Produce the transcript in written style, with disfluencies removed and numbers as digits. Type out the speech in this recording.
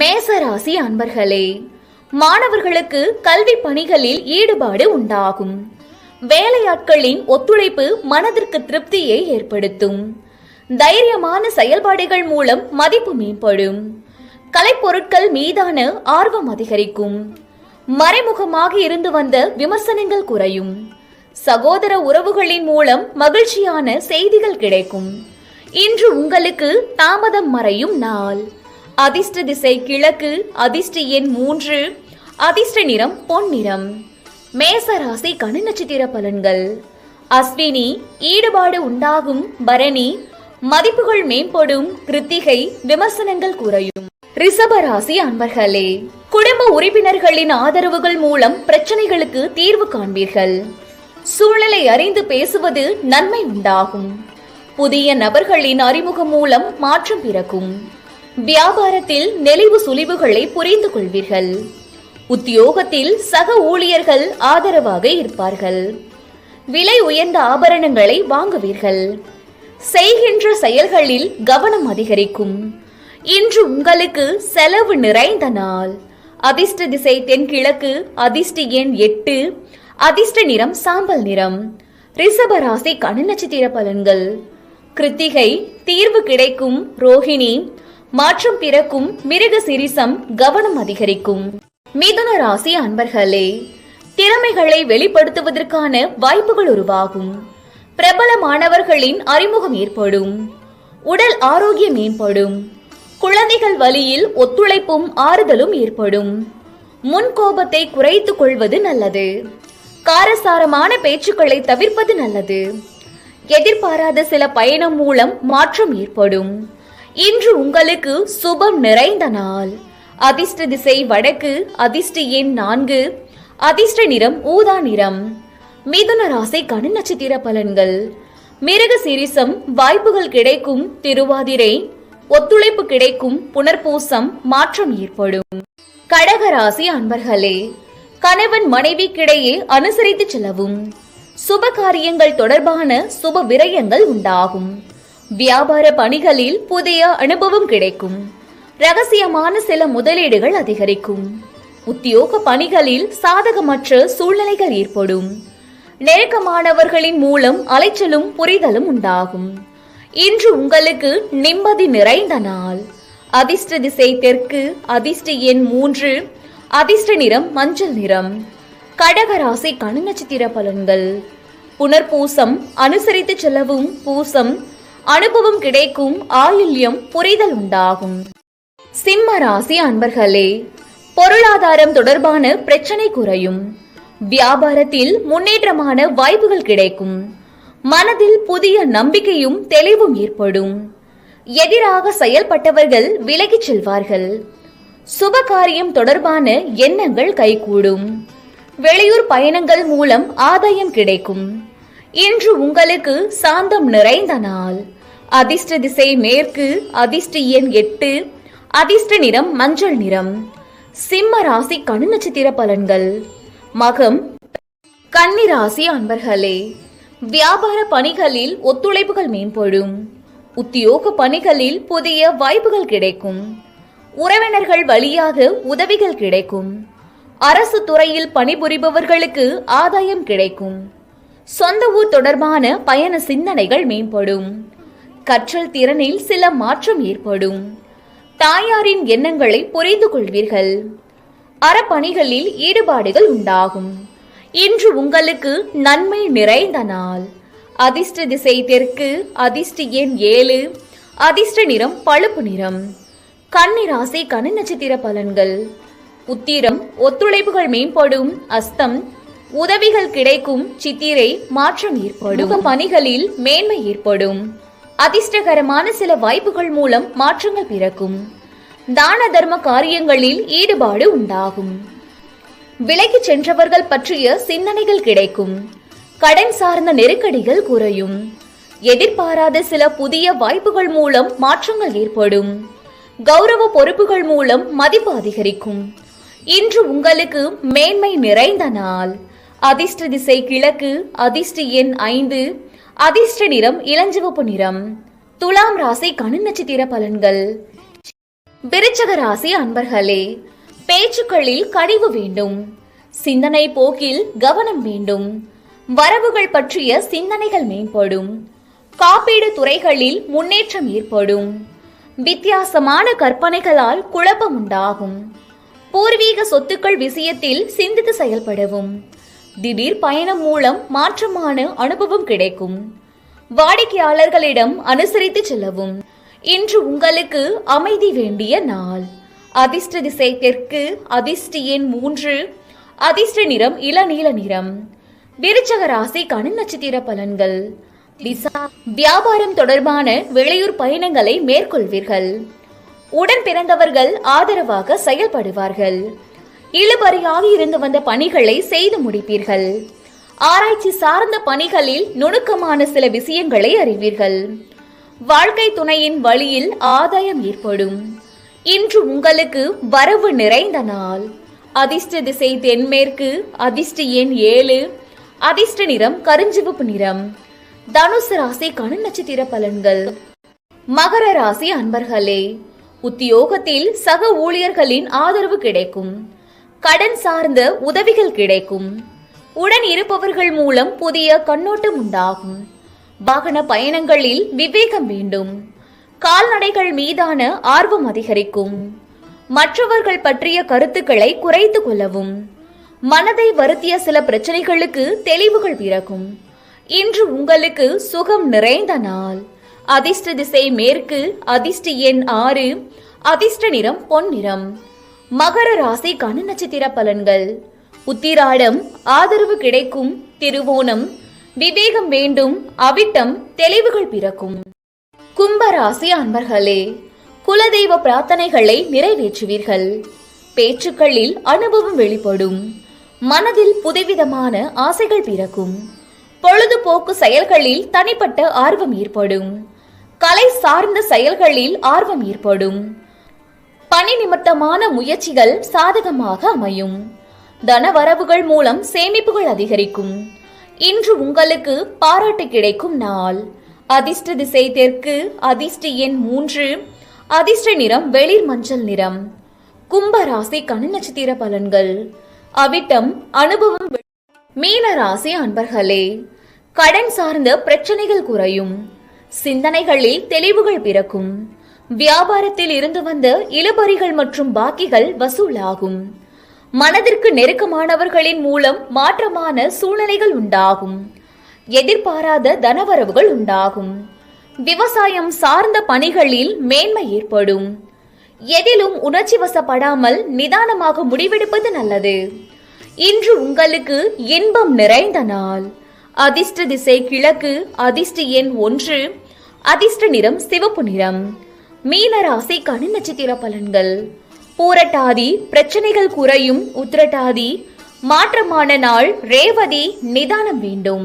மேசராசி அன்பர்களே, மாணவர்களுக்கு கல்வி பணிகளில் ஈடுபாடு உண்டாகும். வேலையாட்களின் ஒத்துழைப்பு மனதிற்கு திருப்தியை ஏற்படுத்தும். தைரியமான செயல்பாடுகள் மூலம் மதிப்பு மேம்படும். கலைப்பொருட்கள் மீதான ஆர்வம் அதிகரிக்கும். மறைமுகமாக இருந்து வந்த விமர்சனங்கள் குறையும். சகோதர உறவுகளின் மூலம் மகிழ்ச்சியான செய்திகள் கிடைக்கும். இன்று உங்களுக்கு தாமதம் மறையும் நாள். அதிர்ஷ்ட திசை கிழக்கு, அதிர்ஷ்ட எண் 3, அதிர்ஷ்ட நிறம் பொன்னிறம். மேசராசி கனி நட்சத்திர பலன்கள். அஸ்வினி ஈடுபாடு உண்டாகும். பரணி மதிப்புகள் மேம்படும். கிருத்திகை விமர்சனங்கள் குறையும். ரிஷபராசி அன்பர்களே, குடும்ப உறுப்பினர்களின் ஆதரவுகள் மூலம் பிரச்சனைகளுக்கு தீர்வு காண்பீர்கள். சூழ்நிலை அறிந்து பேசுவது நன்மை உண்டாகும். புதிய நபர்களின் அறிமுகம் மூலம் மாற்றம் பிறக்கும். வியாபாரத்தில் நெளிவு சுழிவுகளை புரிந்து கொள்வீர்கள். உத்தியோகத்தில் சக ஊழியர்கள் ஆதரவாக இருப்பார்கள். விலை உயர்ந்த ஆபரணங்களை வாங்குவீர்கள். செய்கின்ற செயல்களில் கவனம் அதிகரிக்கும். இன்று உங்களுக்கு செலவு நிறைந்த நாள். அதிர்ஷ்ட திசை தென்கிழக்கு, அதிர்ஷ்ட எண் 8, அதிர்ஷ்ட நிறம் சாம்பல் நிறம். ரிஷபராசி கனி நட்சத்திர பலன்கள். கிருத்திகை தீர்வு கிடைக்கும். ரோஹிணி மாற்றம் பிறக்கும். மிருகசீரிஷம் கவனம் அதிகரிக்கும். மிதுன ராசி அன்பர்களே, திறமைகளை வெளிப்படுத்துவதற்கான வாய்ப்புகள் உருவாகும். பிரபலமானவர்களின் அறிமுகம் ஏற்படும். உடல் ஆரோக்கியம் மேம்படும். குழந்தைகள் வழியில் ஒத்துழைப்பும் ஆறுதலும் ஏற்படும். முன்கோபத்தை குறைத்துக் கொள்வது நல்லது. காரசாரமான பேச்சுக்களை தவிர்ப்பது நல்லது. எதிர்பாராத சில பயணம் மூலம் மாற்றம் ஏற்படும். இன்று உங்களுக்கு சுபம் நிறைந்த நாள். அதிர்ஷ்ட திசை வடக்கு, அதிர்ஷ்ட எண் 4, அதிர்ஷ்ட நிறம் ஊதா நிறம். மிதுன ராசி கனி நட்சத்திர பலன்கள். மிருகசீரிஷம் வாய்ப்புகள் கிடைக்கும். திருவாதிரை ஒத்துழைப்பு கிடைக்கும். புனர்பூசம் மாற்றம் ஏற்படும். கடகராசி அன்பர்களே, கணவன் மனைவிக்கிடையே அனுசரித்து செல்லவும். சுப காரியங்கள் தொடர்பான சுப விரயங்கள் உண்டாகும். வியாபார பணிகளில் புதிய அனுபவம் கிடைக்கும். ரகசியமான சில முதலீடுகள் அதிகரிக்கும். உத்தியோக பணிகளில் சாதகமற்ற சூழ்நிலைகள் ஏற்படும். நெருக்கமானவர்களின் மூலம் அலைச்சலும் புரிதலும் உண்டாகும். இன்று உங்களுக்கு நிம்மதி நிறைந்த நாள். அதிர்ஷ்ட திசை தெற்கு, அதிர்ஷ்ட எண் 3, அதிர்ஷ்ட நிறம் மஞ்சள் நிறம். கடகராசி கனி நட்சத்திர பலன்கள். புனர்பூசம் அனுசரித்து செல்லவும். பூசம் அனுபவம் கிடைக்கும். ஆயில்யம் புரிதல் உண்டாகும். சிம்ம ராசி அன்பர்களே, பொருளாதாரம் தொடர்பான பிரச்சனை குறையும். வியாபாரத்தில் முன்னேற்றமான வாய்ப்புகள் கிடைக்கும். மனதில் புதிய நம்பிக்கையும் தெளிவும் ஏற்படும். எதிராக செயல்பட்டவர்கள் விலகிச் செல்வார்கள். சுப காரியம் தொடர்பான எண்ணங்கள் கைகூடும். வெளியூர் பயணங்கள் மூலம் ஆதாயம் கிடைக்கும். இன்று உங்களுக்கு சாந்தம் நிறைந்த நாள். அதிர்ஷ்ட திசை மேற்கு, அதிர்ஷ்ட எண் 8, அதிர்ஷ்ட நிறம் மஞ்சள் நிறம். சிம்ம ராசி கனி நட்சத்திர பலன்கள். மகம் கன்னி ராசி அன்பர்களே, வியாபார பணிகளில் ஒத்துழைப்புகள் மேம்படும். உத்தியோக பணிகளில் புதிய வாய்ப்புகள் கிடைக்கும். உறவினர்கள் வழியாக உதவிகள் கிடைக்கும். அரசு துறையில் பணிபுரிபவர்களுக்கு ஆதாயம் கிடைக்கும். சொந்த ஊர் தொடர்பான பயண சிந்தனைகள் மேம்படும். கற்றல் திறனில் சில மாற்றம் ஏற்படும். தாயாரின் எண்ணங்களை புரிந்து கொள்வீர்கள். அறப்பணிகளில் ஈடுபாடுகள் உண்டாகும். இன்று உங்களுக்கு நன்மை நிறைந்த நாள். அதிர்ஷ்ட திசை தெற்கு, அதிர்ஷ்ட எண் 7, அதிர்ஷ்ட நிறம் பழுப்பு நிறம். கன்னி ராசி கனி நட்சத்திர பலன்கள். உத்திரம் ஒத்துழைப்புகள் மேம்படும். அஸ்தம் உதவிகள் கிடைக்கும். சித்திரை மாற்றம் ஏற்படும். பணிகளில் மேன்மை ஏற்படும். அதிர்ஷ்டகரமான சில வாய்ப்புகள் மூலம் மாற்றங்கள் பிறக்கும். தான தர்ம காரியங்களில் ஈடுபாடு உண்டாகும். விலகி சென்றவர்கள் பற்றிய சிந்தனைகள் கிடைக்கும். கடன் சார்ந்த நெருக்கடிகள் குறையும். எதிர்பாராத சில புதிய வாய்ப்புகள் மூலம் மாற்றங்கள் ஏற்படும். கௌரவ பொறுப்புகள் மூலம் மதிப்பு அதிகரிக்கும். இன்று உங்களுக்கு மேன்மை நிறைந்த நாள். அதிர்ஷ்ட திசை கிழக்கு, அதிர்ஷ்ட எண் 5, அதிர்ஷ்ட நிறம் இளஞ்சிவப்பு நிறம். துலாம் ராசி கனி நட்சத்திர பலன்கள். விருச்சிக ராசி அன்பர்களே, பேச்சுக்களில் கனிவு வேண்டும். சிந்தனை போக்கில் கவனம் வேண்டும். வரவுகள் பற்றிய சிந்தனைகள் மேம்படும். காப்பீடு துறைகளில் முன்னேற்றம் ஏற்படும். வித்தியாசமான கற்பனைகளால் குழப்பம் உண்டாகும். பூர்வீக சொத்துக்கள் விஷயத்தில் சிந்தித்து செயல்படவும். திடீர் பயணம் மூலம் மாற்றமான அனுபவம் கிடைக்கும். வாடிக்கையாளர்களிடம் அனுசரித்து செல்லவும். இன்று உங்களுக்கு அமைதி வேண்டிய நாள். அதிர்ஷ்ட திசை தெற்கு. அதிர்ஷ்ட எண் 3. அதிர்ஷ்ட நிறம் இளநீல நிறம். விருச்சிக ராசிக்கான நட்சத்திர பலன்கள். வியாபாரம் தொடர்பான வெளியூர் பயணங்களை மேற்கொள்வீர்கள். உடன் பிறந்தவர்கள் ஆதரவாக செயல்படுவார்கள். இழுபறியாக இருந்து வந்த பணிகளை செய்து முடிப்பீர்கள். ஆராய்ச்சி சார்ந்த பணிகளில் நுணுக்கமான சில விஷயங்களை அறிவீர்கள். வாழ்க்கை துணையின் வழியில் ஆதாயம் ஏற்படும். இன்று உங்களுக்கு வரவு நிறைந்த நாள். அதிர்ஷ்ட திசை தென்மேற்கு. அதிர்ஷ்ட எண் 7. அதிர்ஷ்ட நிறம் கருஞ்சிவப்பு நிறம். தனுசு ராசிக்கான நட்சத்திர பலன்கள். மகர ராசி அன்பர்களே, உத்தியோகத்தில் சக ஊழியர்களின் ஆதரவு கிடைக்கும். கடன் சார்ந்த உதவிகள் கிடைக்கும். உடன் இருப்பவர்கள் மூலம் புதிய கண்ணோட்டம் உண்டாகும். வாகன பயணங்களில் விவேகம் வேண்டும். கால்நடைகள் மீதான ஆர்வம் அதிகரிக்கும். மற்றவர்கள் பற்றிய கருத்துக்களை குறைத்து கொள்ளவும். மனதை வருத்திய சில பிரச்சனைகளுக்கு தெளிவுகள் பிறக்கும். இன்று உங்களுக்கு சுகம் நிறைந்த நாள். அதிர்ஷ்ட திசை மேற்கு. அதிர்ஷ்ட எண் 6. அதிர்ஷ்ட நிறம் பொன்னிறம். மகர ராசிக்கான நட்சத்திர பலன்கள். உத்திராடம் ஆதரவு கிடைக்கும். திருவோணம் விவேகம் வேண்டும். அவிட்டம் தெளிவுகள் பிறக்கும். கும்பராசி அன்பர்களே, குலதெய்வ பிரார்த்தனைகளை நிறைவேற்றுவீர்கள். பேச்சுக்களில் அனுபவம் வெளிப்படும். மனதில் புதுவிதமான ஆசைகள் பிறக்கும். பொழுதுபோக்கு செயல்களில் தனிப்பட்ட ஆர்வம் ஏற்படும். கலை சார்ந்த செயல்களில் ஆர்வம் ஏற்படும். பணி நிமித்தமான முயற்சிகள் சாதகமாக அமையும். தனவரவுகள் மூலம் சேமிப்புகள் அதிகரிக்கும். இன்று உங்களுக்கு பாராட்டு கிடைக்கும் நாள். அதிர்ஷ்ட திசை தெற்கு. அதிர்ஷ்ட எண் 3. அதிர்ஷ்ட நிறம் வெளிர் மஞ்சள் நிறம். கும்ப ராசிக்கான நட்சத்திர பலன்கள். அவிட்டம் அனுபவம். மீன ராசி அன்பர்களே, கடன் சார்ந்த பிரச்சனைகள் குறையும். சிந்தனைகளில் தெளிவுகள் பிறக்கும். வியாபாரத்தில் இருந்து வந்த இழுபறிகள் மற்றும் பாக்கிகள் வசூலாகும். மனதிற்கு நெருக்கமானவர்களின் மூலம் மாற்றமான சூழ்நிலைகள் உண்டாகும். எதிர்பாராத தனவரவுகள் உண்டாகும். விவசாயம் சார்ந்த பணிகளில் மேன்மை ஏற்படும். எதிலும் உணர்ச்சி வசப்படாமல் நிதானமாக முடிவெடுப்பது நல்லது. இன்று உங்களுக்கு இன்பம் நிறைந்த நாள். அதிர்ஷ்ட திசை கிழக்கு. அதிர்ஷ்ட எண் 1. அதிர்ஷ்ட நிறம் சிவப்பு நிறம். மீன ராசிக்கான நட்சத்திர பலன்கள். பூரட்டாதி பிரச்சனைகள் குறையும். உத்திரட்டாதி மாற்றமான நாள். ரேவதி நிதானம் வேண்டும்.